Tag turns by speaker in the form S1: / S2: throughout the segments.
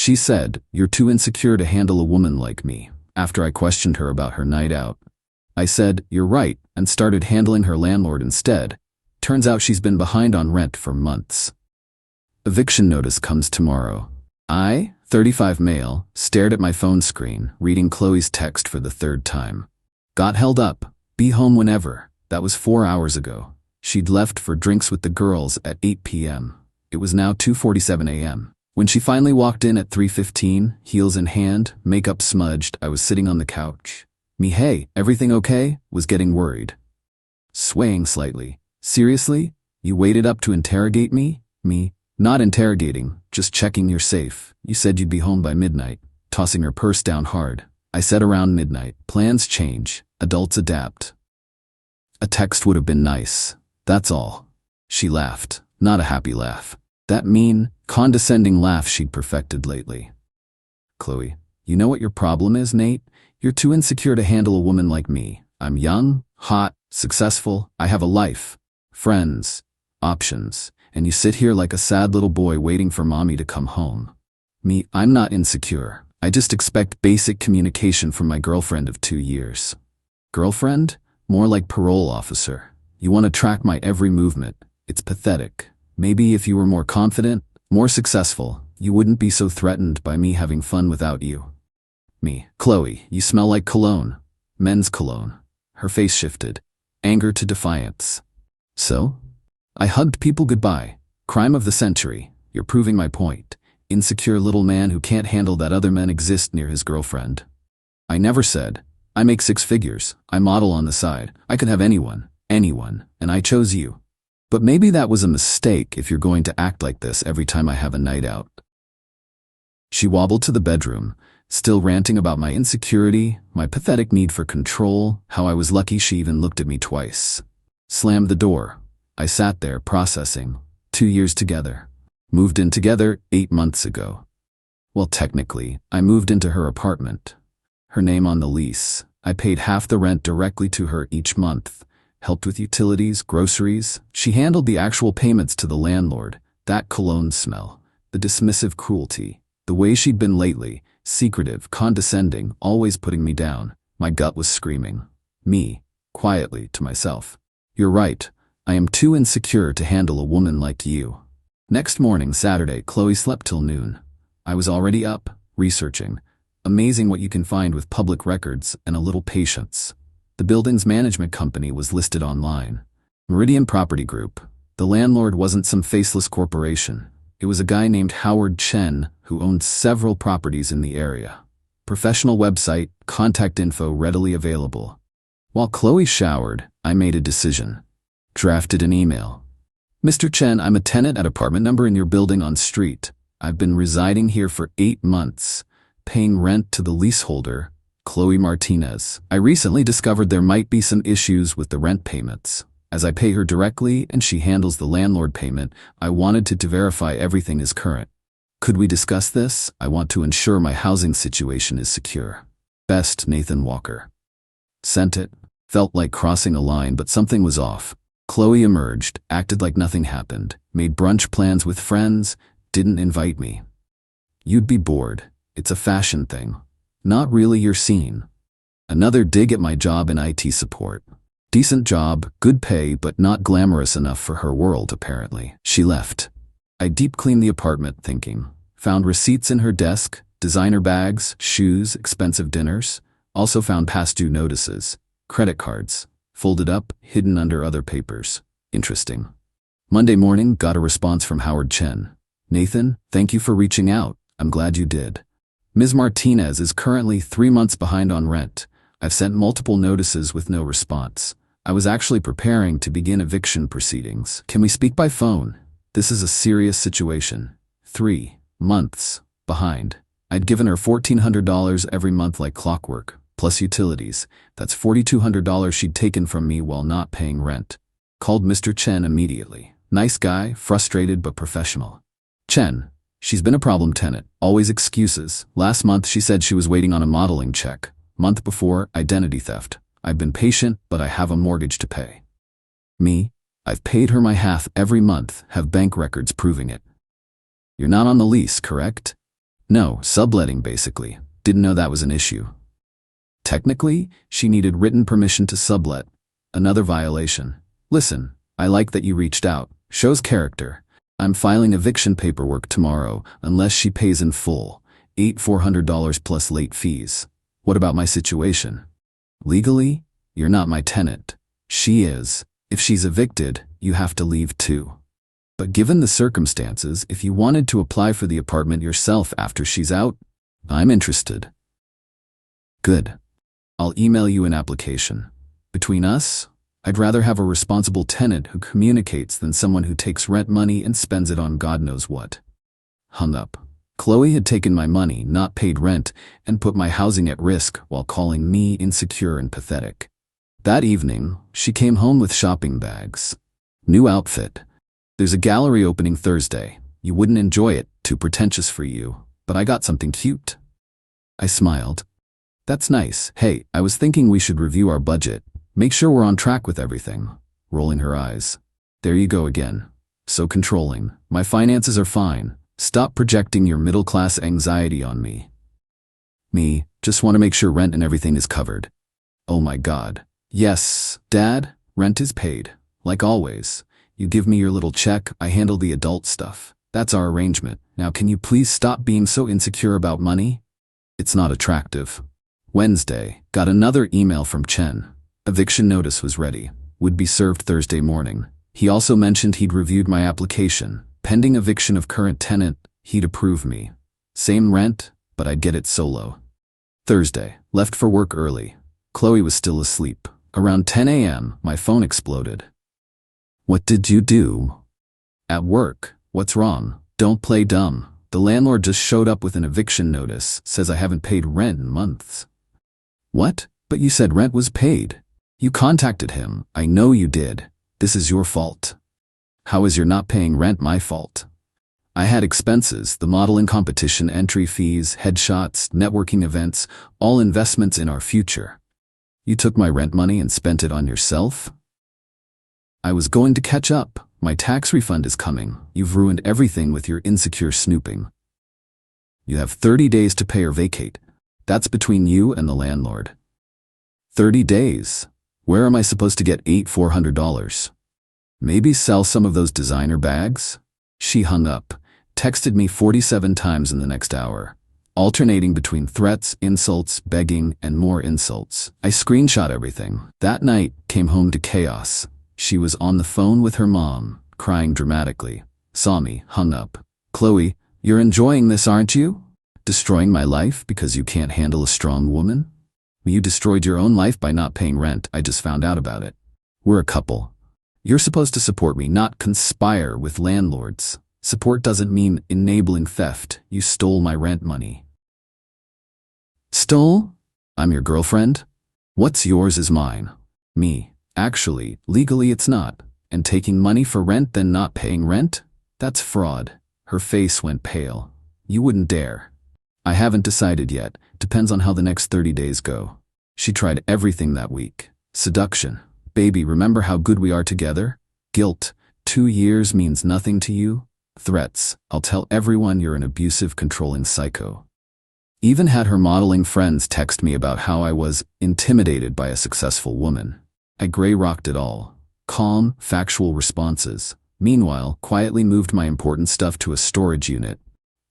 S1: She said, "You're too insecure to handle a woman like me," after I questioned her about her night out. I said, "You're right," and started handling her landlord instead. Turns out she's been behind on rent for months. Eviction notice comes tomorrow. I, 35 male, stared at my phone screen, reading Qley's text for the third time. Got held up. Be home whenever. That was 4 hours ago. She'd left for drinks with the girls at 8 p.m. It was now 2:47 a.m. When she finally walked in at 3:15, heels in hand, makeup smudged, I was sitting on the couch. Me, "Hey, everything okay?" was getting worried. Swaying slightly. "Seriously? You waited up to interrogate me?" Me, "Not interrogating, just checking you're safe. You said you'd be home by midnight." Tossing her purse down hard. I said around midnight. Plans change. Adults adapt. A text would have been nice. That's all. She laughed. Not a happy laugh. That mean, condescending laugh she'd perfected lately. "Qley, you know what your problem is, Nate? You're too insecure to handle a woman like me. I'm young, hot, successful, I have a life, friends, options, and you sit here like a sad little boy waiting for mommy to come home." Me, "I'm not insecure. I just expect basic communication from my girlfriend of 2 years. Girlfriend? More like parole officer. You want to track my every movement. It's pathetic. Maybe if you were more confident, more successful, you wouldn't be so threatened by me having fun without you." Me, "Qley, you smell like cologne. Men's cologne." Her face shifted. Anger to defiance. "So?" I hugged people goodbye. "Crime of the century. You're proving my point. Insecure little man who can't handle that other men exist near his girlfriend." I never said, "I make 6 figures. I model on the side. I could have anyone, and I chose you. But maybe that was a mistake if you're going to act like this every time I have a night out." She wobbled to the bedroom, still ranting about my insecurity, my pathetic need for control, how I was lucky she even looked at me twice. Slammed the door. I sat there processing. 2 years together. Moved in together 8 months ago. Well, technically, I moved into her apartment. Her name on the lease. I paid half the rent directly to her each month. Helped with utilities, groceries. She handled the actual payments to the landlord. That cologne smell. The dismissive cruelty. The way she'd been lately. Secretive, condescending, always putting me down. My gut was screaming. Me, quietly, to myself. "You're right. I am too insecure to handle a woman like you." Next morning, Saturday, Qley slept till noon. I was already up, researching. Amazing what you can find with public records and a little patience. The building's management company was listed online. Meridian Property Group. The landlord wasn't some faceless corporation. It was a guy named Howard Chen who owned several properties in the area. Professional website, contact info readily available. While Qley showered, I made a decision. Drafted an email. "Mr. Chen, I'm a tenant at apartment number in your building on street. I've been residing here for 8 months, paying rent to the leaseholder, Qley Martinez. I recently discovered there might be some issues with the rent payments. As I pay her directly and she handles the landlord payment, I wanted to verify everything is current. Could we discuss this? I want to ensure my housing situation is secure. Best, Nathan Walker." Sent it. Felt like crossing a line, but something was off. Qley emerged, acted like nothing happened, made brunch plans with friends, didn't invite me. "You'd be bored. It's a fashion thing. Not really your scene." Another dig at my job in IT support. Decent job, good pay, but not glamorous enough for her world, apparently. She left. I deep cleaned the apartment, thinking. Found receipts in her desk, designer bags, shoes, expensive dinners. Also found past due notices, credit cards, folded up, hidden under other papers. Interesting. Monday morning, got a response from Howard Chen. "Nathan, thank you for reaching out. I'm glad you did. Ms. Martinez is currently 3 months behind on rent. I've sent multiple notices with no response. I was actually preparing to begin eviction proceedings. Can we speak by phone? This is a serious situation. 3 months behind. I'd given her $1,400 every month like clockwork, plus utilities. That's $4,200 she'd taken from me while not paying rent. Called Mr. Chen immediately. Nice guy, frustrated but professional. Chen. She's been a problem tenant, always excuses. Last month she said she was waiting on a modeling check. Month before, identity theft. I've been patient, but I have a mortgage to pay. Me, I've paid her my half every month, have bank records proving it. You're not on the lease, correct? No, subletting basically. Didn't know that was an issue. Technically, she needed written permission to sublet. Another violation. Listen, I like that you reached out. Shows character. I'm filing eviction paperwork tomorrow unless she pays in full. $400 plus late fees. What about my situation? Legally, you're not my tenant. She is. If she's evicted, you have to leave too. But given the circumstances, if you wanted to apply for the apartment yourself after she's out, I'm interested. Good. I'll email you an application. Between us, I'd rather have a responsible tenant who communicates than someone who takes rent money and spends it on God knows what. Hung up. Qley had taken my money, not paid rent, and put my housing at risk while calling me insecure and pathetic. That evening, she came home with shopping bags. New outfit. There's a gallery opening Thursday. You wouldn't enjoy it, too pretentious for you, but I got something cute. I smiled. That's nice. Hey, I was thinking we should review our budget. Make sure we're on track with everything. Rolling her eyes. There you go again. So controlling. My finances are fine. Stop projecting your middle-class anxiety on me. Me, just want to make sure rent and everything is covered. Oh my God. Yes, Dad, rent is paid. Like always. You give me your little check, I handle the adult stuff. That's our arrangement. Now can you please stop being so insecure about money? It's not attractive. Wednesday, got another email from Chen. Eviction notice was ready. Would be served Thursday morning. He also mentioned he'd reviewed my application. Pending eviction of current tenant, he'd approve me. Same rent, but I'd get it solo. Thursday, left for work early. Qley was still asleep. Around 10 a.m., my phone exploded. What did you do? At work. What's wrong? Don't play dumb. The landlord just showed up with an eviction notice, says I haven't paid rent in months. What? But you said rent was paid. You contacted him. I know you did. This is your fault. How is your not paying rent my fault? I had expenses, the modeling competition, entry fees, headshots, networking events, all investments in our future. You took my rent money and spent it on yourself? I was going to catch up. My tax refund is coming. You've ruined everything with your insecure snooping. You have 30 days to pay or vacate. That's between you and the landlord. 30 days? Where am I supposed to get $400? Maybe sell some of those designer bags? She hung up, texted me 47 times in the next hour, alternating between threats, insults, begging, and more insults. I screenshot everything. That night came home to chaos. She was on the phone with her mom, crying dramatically. Saw me, hung up. Qley, you're enjoying this, aren't you? Destroying my life because you can't handle a strong woman? You destroyed your own life by not paying rent. I just found out about it. We're a couple. You're supposed to support me, not conspire with landlords. Support doesn't mean enabling theft. You stole my rent money. Stole? I'm your girlfriend? What's yours is mine. Me. Actually, legally it's not. And taking money for rent then not paying rent? That's fraud. Her face went pale. You wouldn't dare. I haven't decided yet. Depends on how the next 30 days go. She tried everything that week. Seduction. Baby, remember how good we are together? Guilt. 2 years means nothing to you? Threats. I'll tell everyone you're an abusive, controlling psycho. Even had her modeling friends text me about how I was intimidated by a successful woman. I gray-rocked it all. Calm, factual responses. Meanwhile, quietly moved my important stuff to a storage unit.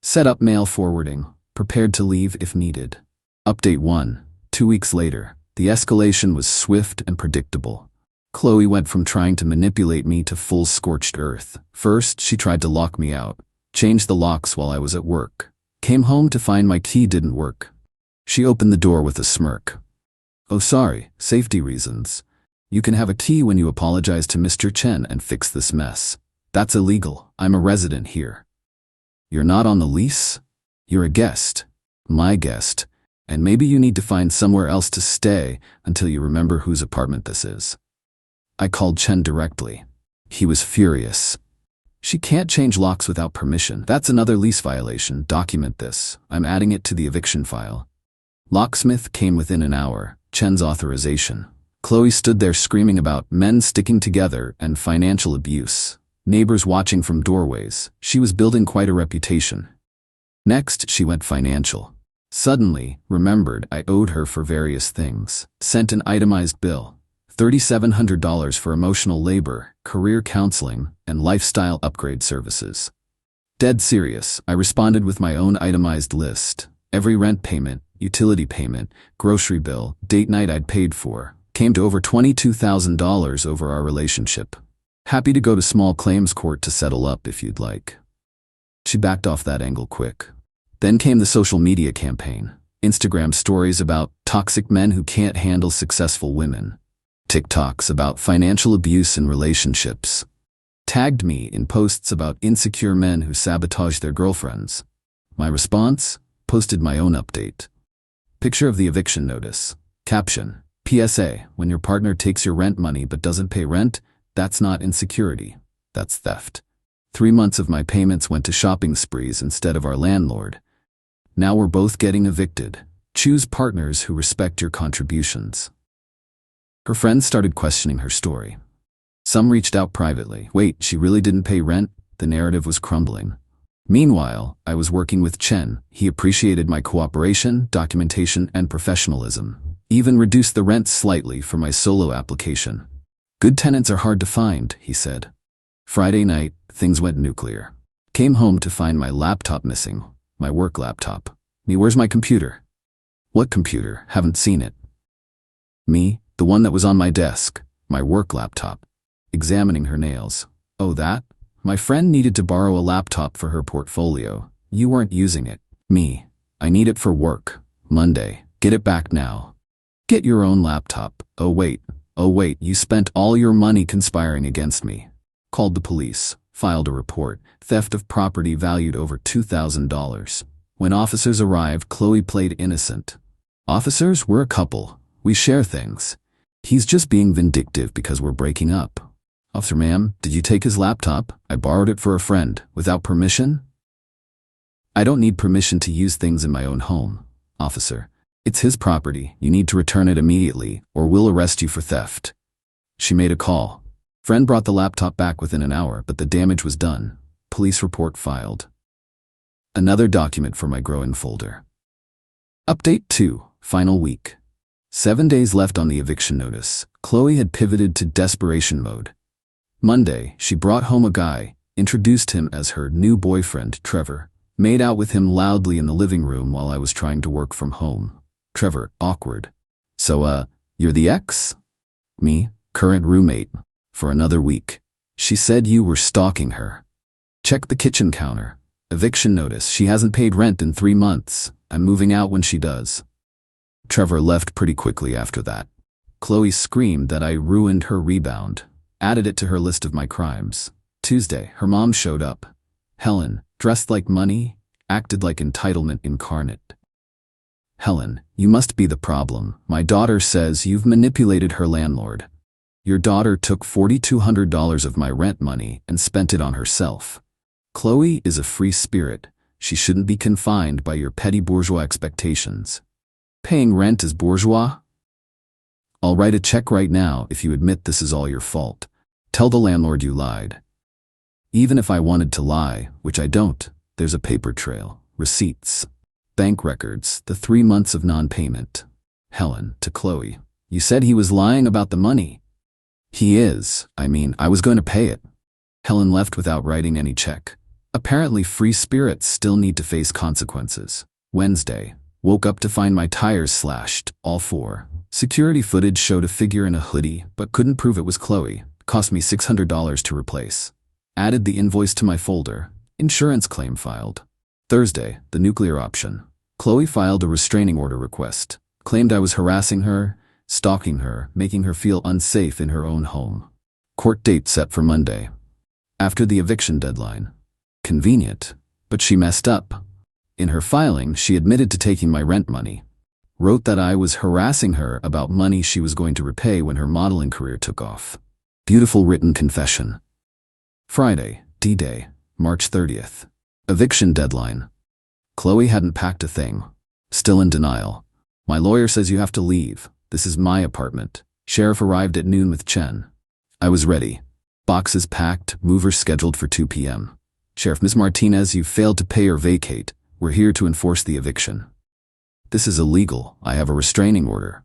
S1: Set up mail forwarding. Prepared to leave if needed. Update 1. 2 weeks later. The escalation was swift and predictable. Qley went from trying to manipulate me to full scorched earth. First, she tried to lock me out. Changed the locks while I was at work. Came home to find my key didn't work. She opened the door with a smirk. Oh sorry, safety reasons. You can have a key when you apologize to Mr. Chen and fix this mess. That's illegal. I'm a resident here. You're not on the lease? You're a guest. My guest. And maybe you need to find somewhere else to stay until you remember whose apartment this is. I called Chen directly. He was furious. She can't change locks without permission. That's another lease violation. Document this. I'm adding it to the eviction file. Locksmith came within an hour. Chen's authorization. Qley stood there screaming about men sticking together and financial abuse. Neighbors watching from doorways. She was building quite a reputation. Next, she went financial. Suddenly, remembered I owed her for various things. Sent an itemized bill. $3,700 for emotional labor, career counseling, and lifestyle upgrade services. Dead serious, I responded with my own itemized list. Every rent payment, utility payment, grocery bill, date night I'd paid for, came to over $22,000 over our relationship. Happy to go to small claims court to settle up if you'd like. She backed off that angle quick. Then came the social media campaign. Instagram stories about toxic men who can't handle successful women. TikToks about financial abuse in relationships. Tagged me in posts about insecure men who sabotage their girlfriends. My response? Posted my own update. Picture of the eviction notice. Caption: PSA, when your partner takes your rent money but doesn't pay rent, that's not insecurity. That's theft. 3 months of my payments went to shopping sprees instead of our landlord. Now we're both getting evicted. Choose partners who respect your contributions. Her friends started questioning her story. Some reached out privately. Wait, she really didn't pay rent? The narrative was crumbling. Meanwhile, I was working with Chen. He appreciated my cooperation, documentation, and professionalism. Even reduced the rent slightly for my solo application. Good tenants are hard to find, he said. Friday night, things went nuclear. Came home to find my laptop missing. My work laptop. Me, where's my computer? What computer? Haven't seen it. Me, the one that was on my desk. My work laptop. Examining her nails. Oh, that? My friend needed to borrow a laptop for her portfolio. You weren't using it. Me, I need it for work. Monday, get it back now. Get your own laptop. Oh wait, you spent all your money conspiring against me. Called the police, filed a report, theft of property valued over $2,000. When officers arrived, Qley played innocent. Officers, we're a couple. We share things. He's just being vindictive because we're breaking up. Officer, ma'am, did you take his laptop? I borrowed it for a friend. Without permission? I don't need permission to use things in my own home. Officer, it's his property. You need to return it immediately, or we'll arrest you for theft. She made a call. Friend brought the laptop back within an hour, but the damage was done. Police report filed. Another document for my growing folder. Update 2, final week. 7 days left on the eviction notice. Qley had pivoted to desperation mode. Monday, she brought home a guy, introduced him as her new boyfriend, Trevor, made out with him loudly in the living room while I was trying to work from home. Trevor, awkward. So, you're the ex? Me, current roommate. For another week. She said you were stalking her. Check the kitchen counter. Eviction notice. She hasn't paid rent in 3 months. I'm moving out when she does. Trevor left pretty quickly after that. Qley screamed that I ruined her rebound. Added it to her list of my crimes. Tuesday, her mom showed up. Helen, dressed like money, acted like entitlement incarnate. Helen, you must be the problem. My daughter says you've manipulated her landlord. Your daughter took $4,200 of my rent money and spent it on herself. Qley is a free spirit. She shouldn't be confined by your petty bourgeois expectations. Paying rent is bourgeois? I'll write a check right now if you admit this is all your fault. Tell the landlord you lied. Even if I wanted to lie, which I don't, there's a paper trail, receipts, bank records, the 3 months of non-payment. Helen, to Qley, you said he was lying about the money. He is. I was going to pay it. Helen left without writing any check. Apparently free spirits still need to face consequences. Wednesday, woke up to find my tires slashed, all 4. Security footage showed a figure in a hoodie, but couldn't prove it was Qley. Cost me $600 to replace. Added the invoice to my folder. Insurance claim filed. Thursday, the nuclear option. Qley filed a restraining order request. Claimed I was harassing her, stalking her, making her feel unsafe in her own home. Court date set for Monday. After the eviction deadline. Convenient, but she messed up. In her filing, she admitted to taking my rent money. Wrote that I was harassing her about money she was going to repay when her modeling career took off. Beautiful written confession. Friday, D-Day, March 30th. Eviction deadline. Qley hadn't packed a thing. Still in denial. My lawyer says you have to leave. This is my apartment. Sheriff arrived at noon with Chen. I was ready. Boxes packed, movers scheduled for 2 p.m. Sheriff, Ms. Martinez, you failed to pay or vacate. We're here to enforce the eviction. This is illegal. I have a restraining order.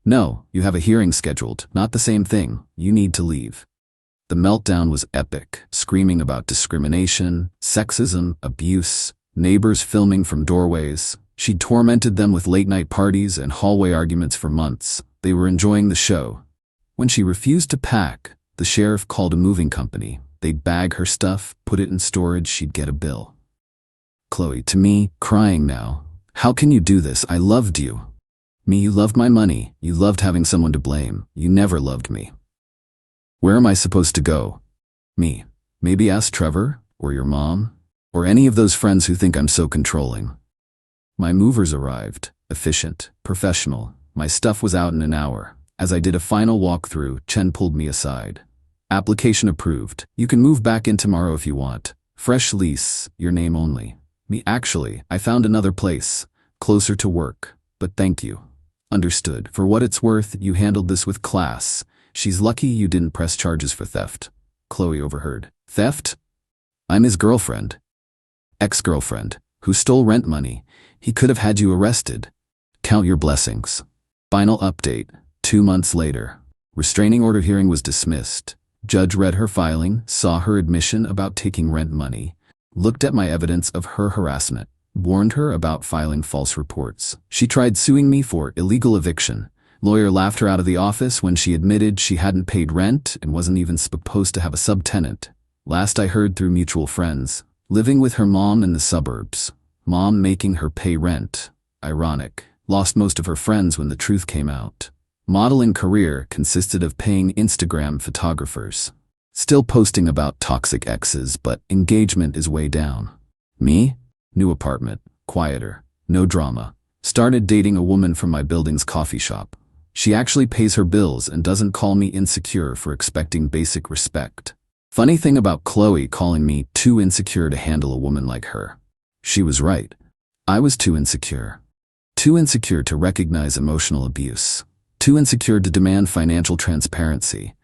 S1: No, you have a hearing scheduled. Not the same thing. You need to leave. The meltdown was epic, screaming about discrimination, sexism, abuse, neighbors filming from doorways. She'd tormented them with late-night parties and hallway arguments for months. They were enjoying the show. When she refused to pack, the sheriff called a moving company. They'd bag her stuff, put it in storage, she'd get a bill. Qley, to me, crying now. How can you do this? I loved you. Me, you loved my money. You loved having someone to blame. You never loved me. Where am I supposed to go? Me. Maybe ask Trevor, or your mom, or any of those friends who think I'm so controlling. My movers arrived, efficient, professional. My stuff was out in an hour. As I did a final walkthrough, Chen pulled me aside. Application approved. You can move back in tomorrow if you want. Fresh lease, your name only. Me, actually, I found another place, closer to work, but thank you. Understood. For what it's worth, you handled this with class. She's lucky you didn't press charges for theft. Qley overheard. Theft? I'm his girlfriend. Ex-girlfriend, who stole rent money. He could have had you arrested. Count your blessings. Final update. 2 months later. Restraining order hearing was dismissed. Judge read her filing, saw her admission about taking rent money, looked at my evidence of her harassment, warned her about filing false reports. She tried suing me for illegal eviction. Lawyer laughed her out of the office when she admitted she hadn't paid rent and wasn't even supposed to have a subtenant. Last I heard through mutual friends, living with her mom in the suburbs. Mom making her pay rent. Ironic. Lost most of her friends when the truth came out. Modeling career consisted of paying Instagram photographers. Still posting about toxic exes, but engagement is way down. Me? New apartment. Quieter. No drama. Started dating a woman from my building's coffee shop. She actually pays her bills and doesn't call me insecure for expecting basic respect. Funny thing about Qley calling me too insecure to handle a woman like her. She was right. I was too insecure. Too insecure to recognize emotional abuse. Too insecure to demand financial transparency.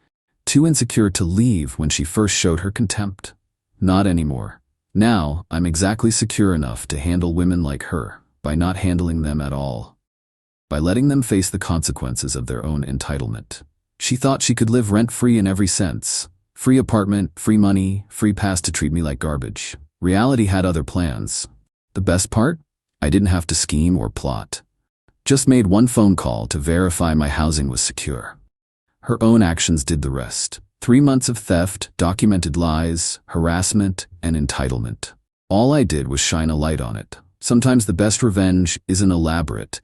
S1: Too insecure to leave when she first showed her contempt. Not anymore. Now, I'm exactly secure enough to handle women like her by not handling them at all. By letting them face the consequences of their own entitlement. She thought she could live rent-free in every sense. Free apartment, free money, free pass to treat me like garbage. Reality had other plans. The best part? I didn't have to scheme or plot. Just made one phone call to verify my housing was secure. Her own actions did the rest. 3 months of theft, documented lies, harassment, and entitlement. All I did was shine a light on it. Sometimes the best revenge isn't elaborate.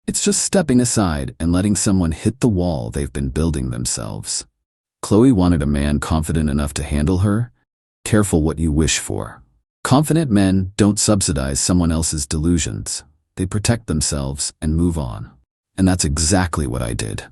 S1: It's just stepping aside and letting someone hit the wall they've been building themselves. Qley wanted a man confident enough to handle her. Careful what you wish for. Confident men don't subsidize someone else's delusions. They protect themselves and move on. And that's exactly what I did.